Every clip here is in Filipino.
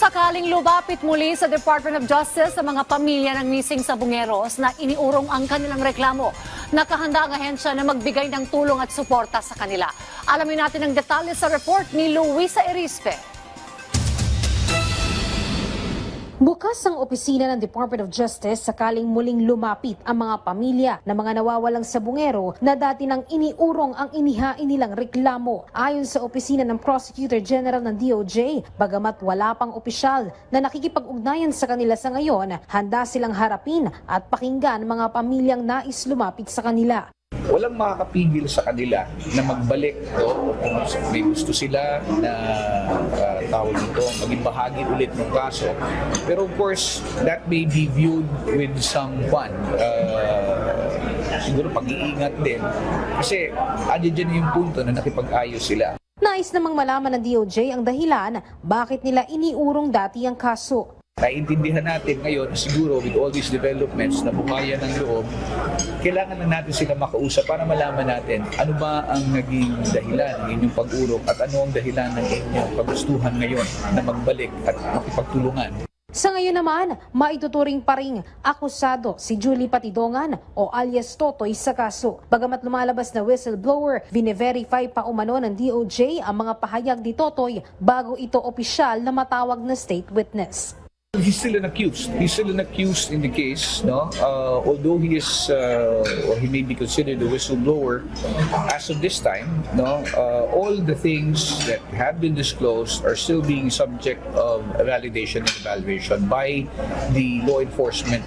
sakaling lumapit muli sa Department of Justice sa mga pamilya ng missing Sabongeros na iniurong ang kanilang reklamo, nakahanda ang ahensya na magbigay ng tulong at suporta sa kanila. Alamin natin ang detalye sa report ni Luisa Erispe. Bukas ang opisina ng Department of Justice sakaling muling lumapit ang mga pamilya ng mga nawawalang Sabongero na dati nang iniurong ang inihain nilang reklamo. Ayon sa opisina ng Prosecutor General ng DOJ, bagamat wala pang opisyal na nakikipag-ugnayan sa kanila sa ngayon, handa silang harapin at pakinggan mga pamilyang nais lumapit sa kanila. Walang makakapigil sa kanila na magbalik kung may gusto sila na tawag nito, maging bahagi ulit ng kaso. Pero of course, that may be viewed with some fun. Siguro pag-iingat din. Kasi dyan yung punto na nakipag-ayos sila. Nais namang malaman ng DOJ ang dahilan bakit nila iniurong dati ang kaso. Naiintindihan natin ngayon, siguro with all these developments na bumaya ng loob, kailangan na natin sila makausap para malaman natin ano ba ang naging dahilan ng inyong pag-urong at ano ang dahilan ng inyong kagustuhan ngayon na magbalik at makipagtulungan. Sa ngayon naman, maituturing pa ring akusado si Julie Patidongan o alias Totoy sa kaso. Bagamat lumalabas na whistleblower, vine-verify pa umano ng DOJ ang mga pahayag ni Totoy bago ito opisyal na matawag na state witness. He's still an accused. He's still an accused in the case, no? Although he is, or he may be considered a whistleblower, as of this time, no? All the things that have been disclosed are still being subject of validation and evaluation by the law enforcement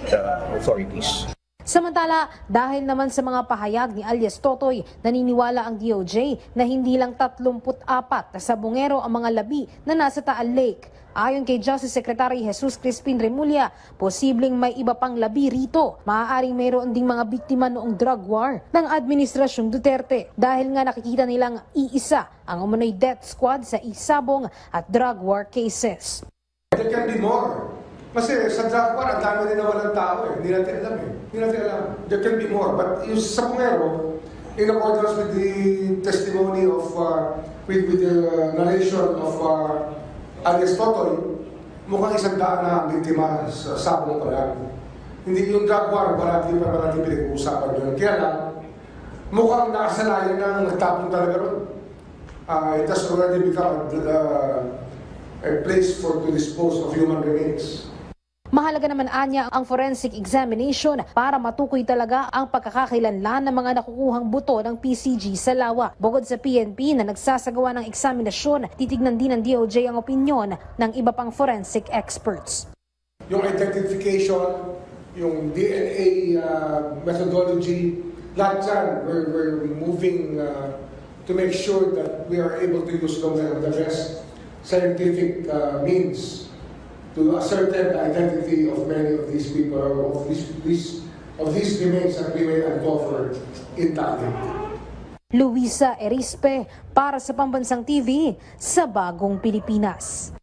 authorities. Samantala, dahil naman sa mga pahayag ni alias Totoy, naniniwala ang DOJ na hindi lang 34 na Sabongero ang mga labi na nasa Taal Lake. Ayon kay Justice Secretary Jesus Crispin Remulla, posibleng may iba pang labi rito. Maaaring mayroon ding mga biktima noong drug war ng Administrasyong Duterte dahil nga nakikita nilang iisa ang umunoy death squad sa isabong at drug war cases. There can be more. Kasi sa drug war, ang dami rin na walang tao eh. Hindi natin alam eh. Hindi natin alam. There can be more. But yung sa Sabongero, in accordance with the testimony of, with the narration of alias Totoy, mukhang 100 na ang biktima sa sabong pa lang. Hindi yung drug war, parati pinag-uusapan yun. Kaya lang, mukhang nakasanayan ng nagtapong talaga ron. It has already become a place to dispose of human remains. Mahalaga naman anya ang forensic examination para matukoy talaga ang pagkakakilanlan ng mga nakukuhang buto ng PCG sa lawa. Bukod sa PNP na nagsasagawa ng eksaminasyon, titignan din ng DOJ ang opinyon ng iba pang forensic experts. Yung identification, yung DNA methodology, lahat dyan, we're moving to make sure that we are able to use the best scientific means to ascertain the identity of many of these people, of these remains that we may uncover in Taguig. Luisa Erispe para sa Pambansang TV sa Bagong Pilipinas.